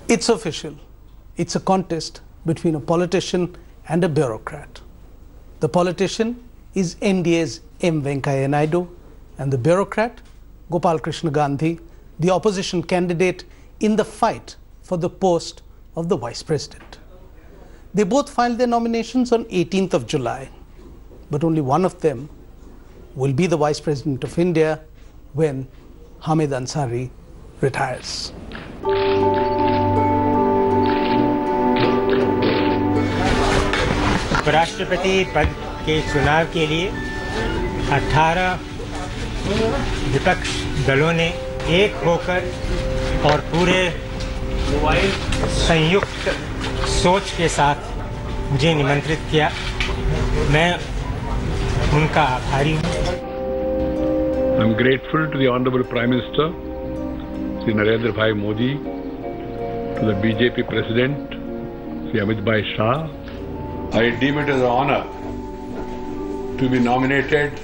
It's official. It's a contest between a politician and a bureaucrat. The politician is NDA's M Venkaiah Naidu, and the bureaucrat, Gopalkrishna Gandhi, the opposition candidate in the fight for the post of the Vice President. They both filed their nominations on 18th of July, but only one of them will be the Vice President of India when Hamid Ansari retires. उपराष्ट्रपति पद के चुनाव के लिए 18 विपक्ष दलों ने एक होकर और पूरे संयुक्त सोच के साथ मुझे निमंत्रित किया। मैं उनका आभारी हूँ। I'm grateful to the Honorable Prime Minister, Shri Narendra Modi, to the BJP President, Shri Amit Bhai Shah. I deem it as an honor to be nominated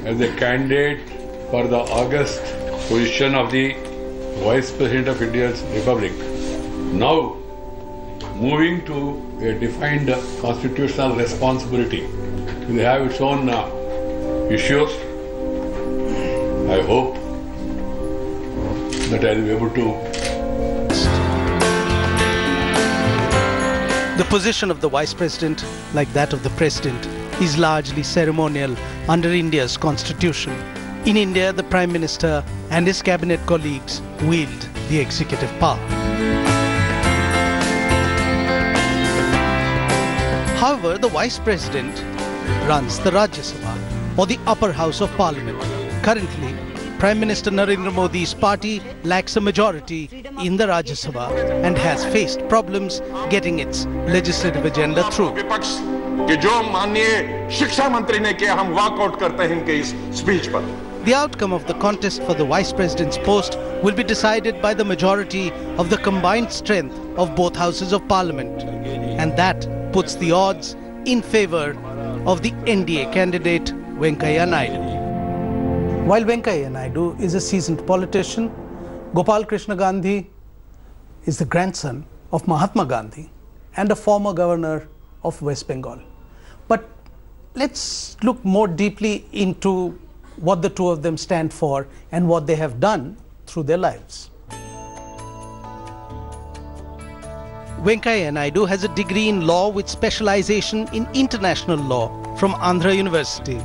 as a candidate for the august position of the Vice President of India's Republic. Now, moving to a defined constitutional responsibility, will have its own issues. I hope that I will be able to. The position of the Vice President, like that of the President, is largely ceremonial under India's constitution. In India, the Prime Minister and his cabinet colleagues wield the executive power. However, the Vice President runs the Rajya Sabha, or the upper house of Parliament. Currently, Prime Minister Narendra Modi's party lacks a majority in the Rajya Sabha and has faced problems getting its legislative agenda through. विपक्ष के जो माननीय शिक्षा मंत्री ने किया, हम walkout करते हैं इनके इस स्पीच पर। The outcome of the contest for the Vice President's post will be decided by the majority of the combined strength of both houses of Parliament, and that puts the odds in favor of the NDA candidate Venkaiah Naidu. While Venkaiah Naidu is a seasoned politician, Gopalkrishna Gandhi is the grandson of Mahatma Gandhi and a former governor of West Bengal. But let's look more deeply into what the two of them stand for and what they have done through their lives. Venkaiah Naidu has a degree in law with specialization in international law from Andhra University,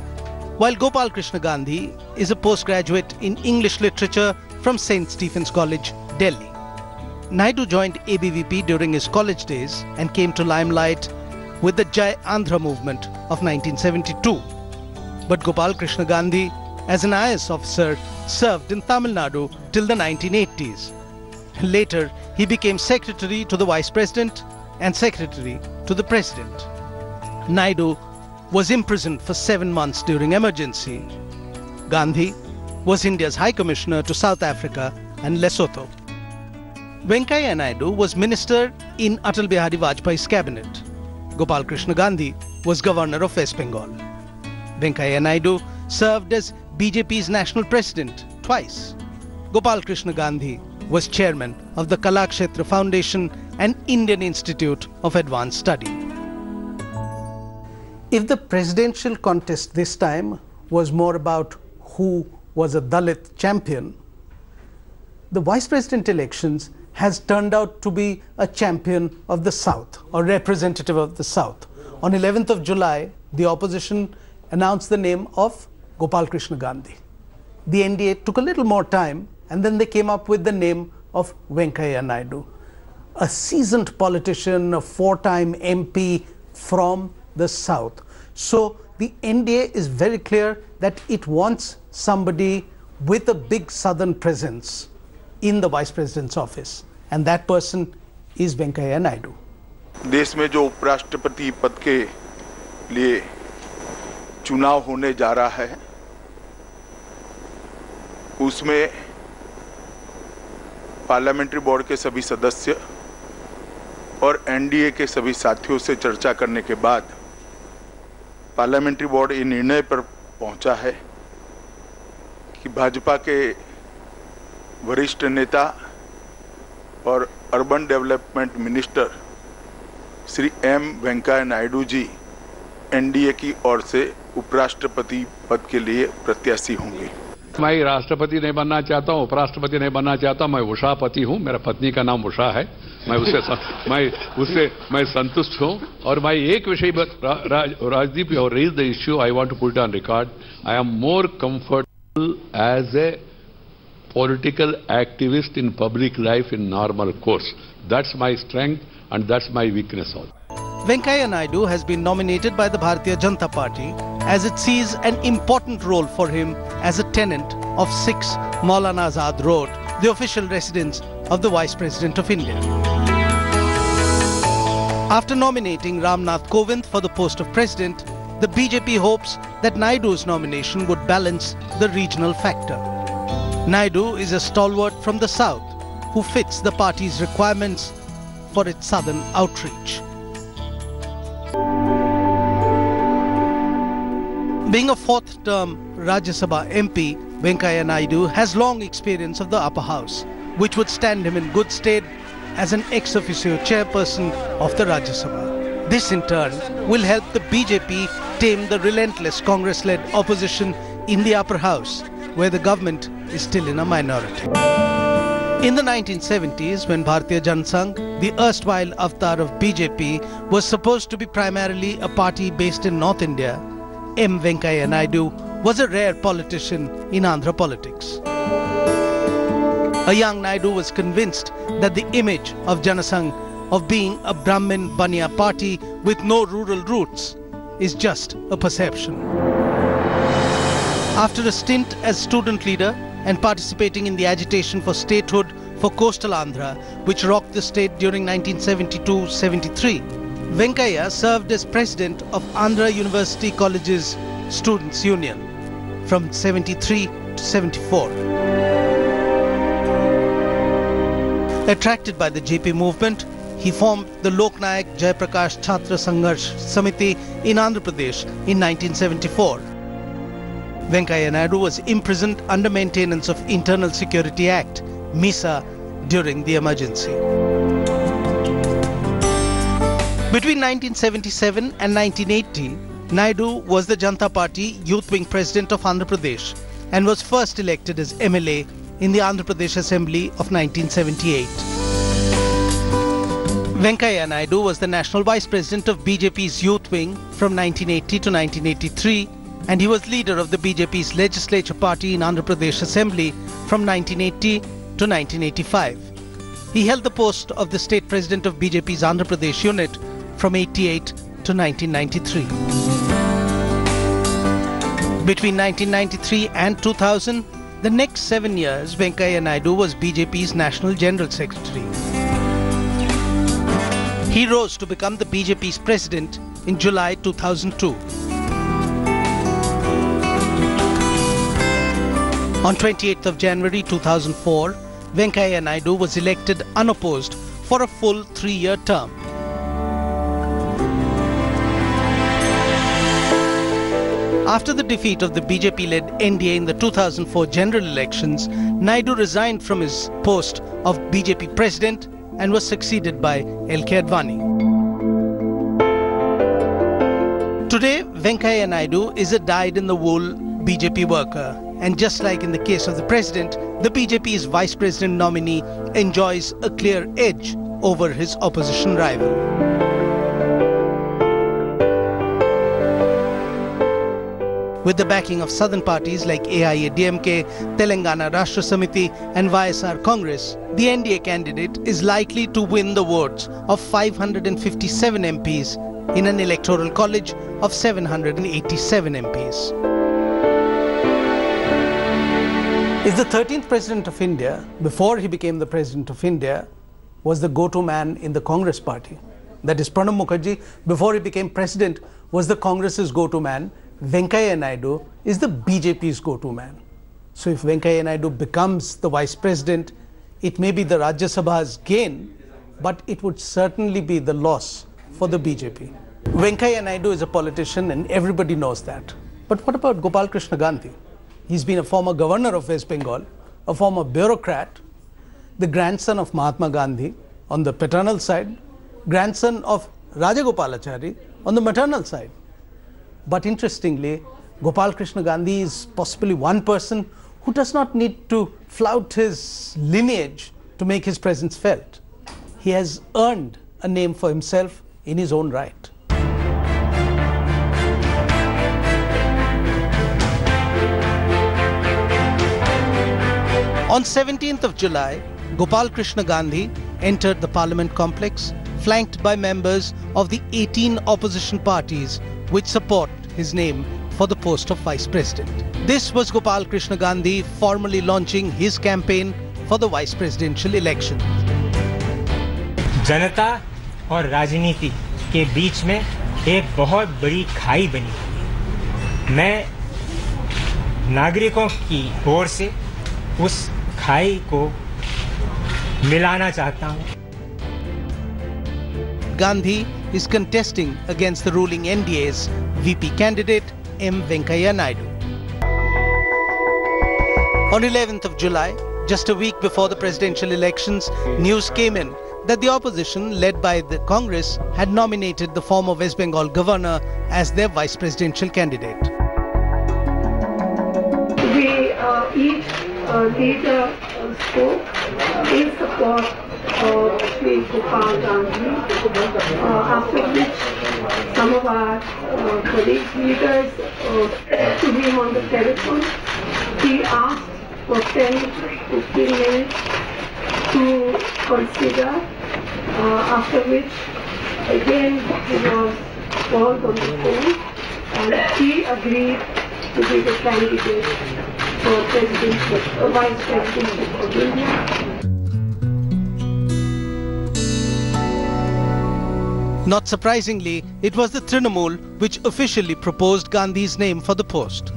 while Gopalkrishna Gandhi is a postgraduate in English literature from St. Stephen's College, Delhi. Naidu joined ABVP during his college days and came to limelight with the Jai Andhra movement of 1972. But Gopalkrishna Gandhi, as an IAS officer, served in Tamil Nadu till the 1980s. Later, he became secretary to the Vice President and secretary to the President. Naidu was imprisoned for 7 months during emergency. Gandhi was India's High Commissioner to South Africa and Lesotho. Venkaiah Naidu was minister in Atal Bihari Vajpayee's cabinet. Gopalkrishna Gandhi was governor of West Bengal. Venkaiah Naidu served as BJP's national president twice. Gopalkrishna Gandhi was chairman of the Kalakshetra Foundation and Indian Institute of Advanced Study. If the presidential contest this time was more about who was a Dalit champion, the vice president elections has turned out to be a champion of the South, or representative of the South. On 11th of July, the opposition announced the name of Gopalkrishna Gandhi. The NDA took a little more time, and then they came up with the name of Venkaiah Naidu, a seasoned politician, a 4-time MP from the South. So the NDA is very clear that it wants somebody with a big southern presence in the vice president's office, and that person is Venkaiah Naidu. देश में जो उपराष्ट्रपति पद के लिए चुनाव होने जा रहा है, उसमें पार्लियामेंट्री बोर्ड के सभी सदस्य और एनडीए के सभी साथियों से चर्चा करने के बाद पार्लियामेंट्री बोर्ड ये निर्णय पर पहुंचा है कि भाजपा के वरिष्ठ नेता और urban development minister Shri M Venkaiah Naidu ji NDA की ओर से उपराष्ट्रपति पद के लिए प्रत्याशी होंगे। मैं राष्ट्रपति नहीं बनना चाहता हूँ, उपराष्ट्रपति नहीं बनना चाहता, मैं उषापति हूँ। मेरा पत्नी का नाम उषा है। मैं संतुष्ट हूँ। और मैं एक विषय राजदीप और raise the issue I want to put on record. I am more comfortable as a political activist in public life in normal course. That's my strength and that's my weakness also. Venkaiah Naidu has been nominated by the Bharatiya Janata Party as it sees an important role for him as a tenant of 6 Maulana Azad Road, the official residence of the Vice President of India. After nominating Ramnath Kovind for the post of President, the BJP hopes that Naidu's nomination would balance the regional factor. Naidu is a stalwart from the south who fits the party's requirements for its southern outreach. Being a fourth-term Rajya Sabha MP, Venkaiah Naidu has long experience of the upper house, which would stand him in good stead as an ex officio chairperson of the Rajya Sabha. This in turn will help the BJP tame the relentless Congress-led opposition in the upper house, where the government is still in a minority. In the 1970s, when Bharatiya Janata Sangh, the erstwhile avatar of BJP, was supposed to be primarily a party based in North India, M Venkaiah Naidu was a rare politician in Andhra politics. A young Naidu was convinced that the image of Jana Sangh of being a Brahmin Baniya party with no rural roots is just a perception. After a stint as student leader and participating in the agitation for statehood for coastal Andhra, which rocked the state during 1972-73, Venkaiah served as president of Andhra University College's Students' Union from 73 to 74. Attracted by the JP movement, he formed the Loknayak Jayaprakash Chhatra Sangharsh Samiti in Andhra Pradesh in 1974. Venkaiah Naidu was imprisoned under maintenance of Internal Security Act, MISA, during the emergency. Between 1977 and 1980, Naidu was the Janata Party Youth Wing President of Andhra Pradesh and was first elected as MLA in the Andhra Pradesh Assembly of 1978. Venkaiah Naidu was the National Vice President of BJP's Youth Wing from 1980 to 1983, and he was leader of the BJP's legislature party in Andhra Pradesh Assembly from 1980 to 1985. He held the post of the state president of BJP's Andhra Pradesh unit from 88 to 1993. Between 1993 and 2000, the next 7 years, Venkaiah Naidu was BJP's National General Secretary. He rose to become the BJP's president in July 2002. On 28th of January 2004, Venkaiah Naidu was elected unopposed for a full 3-year term. After the defeat of the BJP-led NDA in the 2004 general elections, Naidu resigned from his post of BJP president and was succeeded by L.K. Advani. Today, Venkaiah Naidu is a dyed-in-the-wool BJP worker. And just like in the case of the president, the BJP's vice president nominee enjoys a clear edge over his opposition rival. With the backing of southern parties like AIADMK, Telangana Rashtra Samiti and YSR Congress, the NDA candidate is likely to win the votes of 557 MPs in an electoral college of 787 MPs. If the 13th President of India, before he became the President of India, was the go-to man in the Congress party, that is Pranab Mukherjee, before he became President, was the Congress's go-to man, Venkaiah Naidu is the BJP's go-to man. So if Venkaiah Naidu becomes the Vice President, it may be the Rajya Sabha's gain, but it would certainly be the loss for the BJP. Venkaiah Naidu is a politician and everybody knows that. But what about Gopalkrishna Gandhi? He's been a former governor of West Bengal, a former bureaucrat, the grandson of Mahatma Gandhi, on the paternal side, grandson of Rajagopalachari on the maternal side. But interestingly, Gopalkrishna Gandhi is possibly one person who does not need to flout his lineage to make his presence felt. He has earned a name for himself in his own right. On 17th of July, Gopalkrishna Gandhi entered the Parliament complex, flanked by members of the 18 opposition parties which support his name for the post of Vice President. This was Gopalkrishna Gandhi formally launching his campaign for the Vice Presidential election. जनता और राजनीति के बीच में एक बहुत बड़ी खाई बनी है। मैं नागरिकों की ओर से उस खाई को मिलाना चाहता हूं। Gandhi is contesting against the ruling NDA's VP candidate M Venkaiah Naidu. On 11th of July, just a week before the presidential elections, news came in that the opposition, led by the Congress, had nominated the former West Bengal governor as their vice presidential candidate. We each leader spoke in support of Sri Gopal Gandhi, after which some of our colleague leaders spoke to him on the telephone. He asked for 10-15 minutes to consider, after which again he was called on the phone and he agreed to be the candidate for Vice President of India. Not surprisingly, it was the Trinamool which officially proposed Gandhi's name for the post.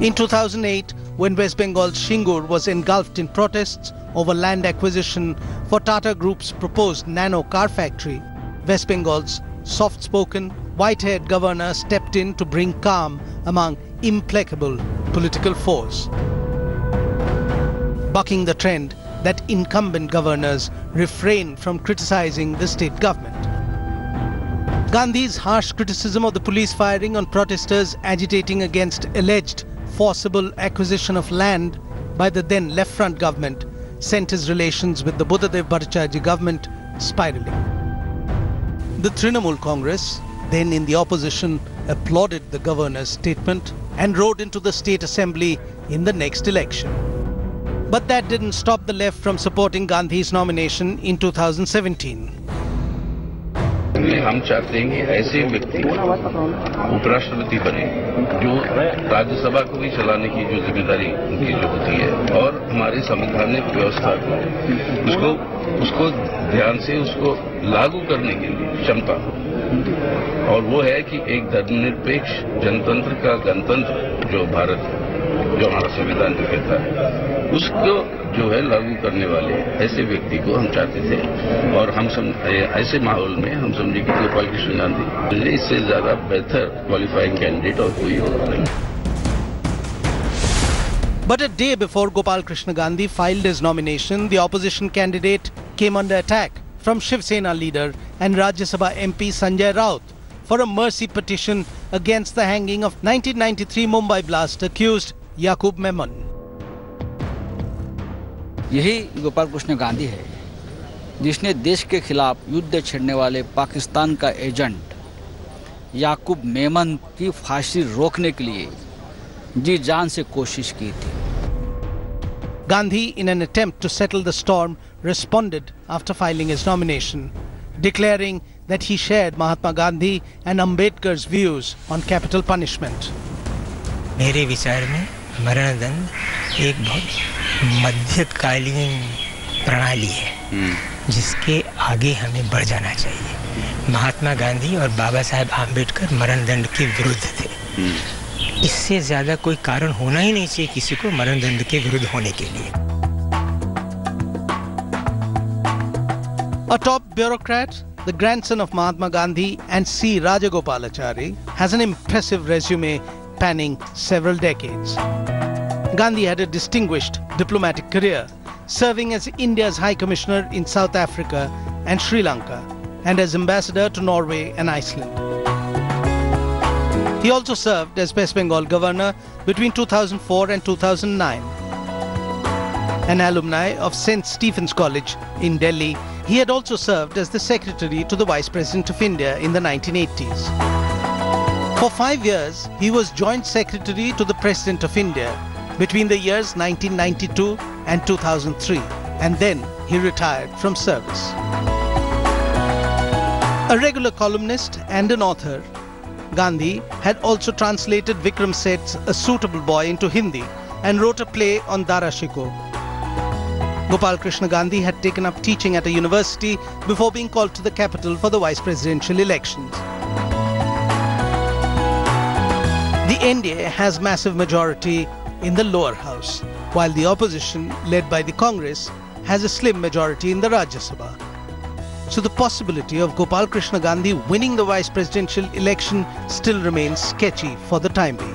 In 2008, when West Bengal's Shingur was engulfed in protests over land acquisition for Tata Group's proposed nano car factory, West Bengal's soft-spoken, white-haired governor stepped in to bring calm among implacable political foes, bucking the trend that incumbent governors refrain from criticizing the state government. Gandhi's harsh criticism of the police firing on protesters agitating against alleged forcible acquisition of land by the then Left Front government sent his relations with the Buddhadev Bhattacharya government spiraling. The Trinamool Congress, then in the opposition, applauded the governor's statement and rode into the state assembly in the next election. But that didn't stop the left from supporting Gandhi's nomination in 2017. हम चाहते हैं कि ऐसे व्यक्ति उपराष्ट्रपति बने जो राज्यसभा को भी चलाने की जो जिम्मेदारी उनकी जो होती है और हमारे संवैधानिक व्यवस्था को उसको ध्यान से उसको लागू करने के लिए क्षमता और वो है कि एक धर्मनिरपेक्ष जनतंत्र का गणतंत्र जो भारत जो हमारा संविधान जो कहता है उसको जो है लागू करने वाले ऐसे व्यक्ति को हम चाहते थे और हम ऐसे माहौल में हम समझे कि गोपालकृष्ण गांधी इससे ज्यादा बेहतर क्वालिफाइंग कैंडिडेट और कोई होगा नहीं. But a day before Gopalkrishna Gandhi filed his nomination, the opposition candidate came under attack from Shiv Sena leader and Rajya Sabha MP Sanjay Raut for a mercy petition against the hanging of 1993 Mumbai blast accused Yaqub Memon. यही गोपालकृष्ण गांधी है जिसने देश के खिलाफ युद्ध छेड़ने वाले पाकिस्तान का एजेंट याकूब मेमन की फांसी रोकने के लिए जी जान से कोशिश की थी. Gandhi, in an attempt to settle the storm, responded after filing his nomination, declaring that he shared Mahatma Gandhi and Ambedkar's views on capital punishment. मेरे विचार में मरणदंड एक बहुत मध्यकालीन प्रणाली है जिसके आगे हमें बढ़ जाना चाहिए. महात्मा गांधी और बाबा साहेब आम्बेडकर मरणदंड के विरुद्ध थे. इससे ज्यादा कोई कारण होना ही नहीं चाहिए किसी को मरणदंड के विरुद्ध होने के लिए. A top bureaucrat, the grandson of Mahatma Gandhi and C. Rajagopalachari, has an impressive resume spanning several decades. Gandhi had a distinguished diplomatic career, serving as India's High Commissioner in South Africa and Sri Lanka, and as ambassador to Norway and Iceland. He also served as West Bengal governor between 2004 and 2009. An alumni of St. Stephen's College in Delhi, he had also served as the secretary to the Vice President of India in the 1980s. For 5 years, he was Joint Secretary to the President of India between the years 1992 and 2003, and then he retired from service. A regular columnist and an author, Gandhi had also translated Vikram Seth's A Suitable Boy into Hindi and wrote a play on Dara Shikoh. Gopalkrishna Gandhi had taken up teaching at a university before being called to the capital for the vice presidential elections. The NDA has massive majority in the lower house, while the opposition, led by the Congress, has a slim majority in the Rajya Sabha. So the possibility of Gopalkrishna Gandhi winning the vice presidential election still remains sketchy for the time being.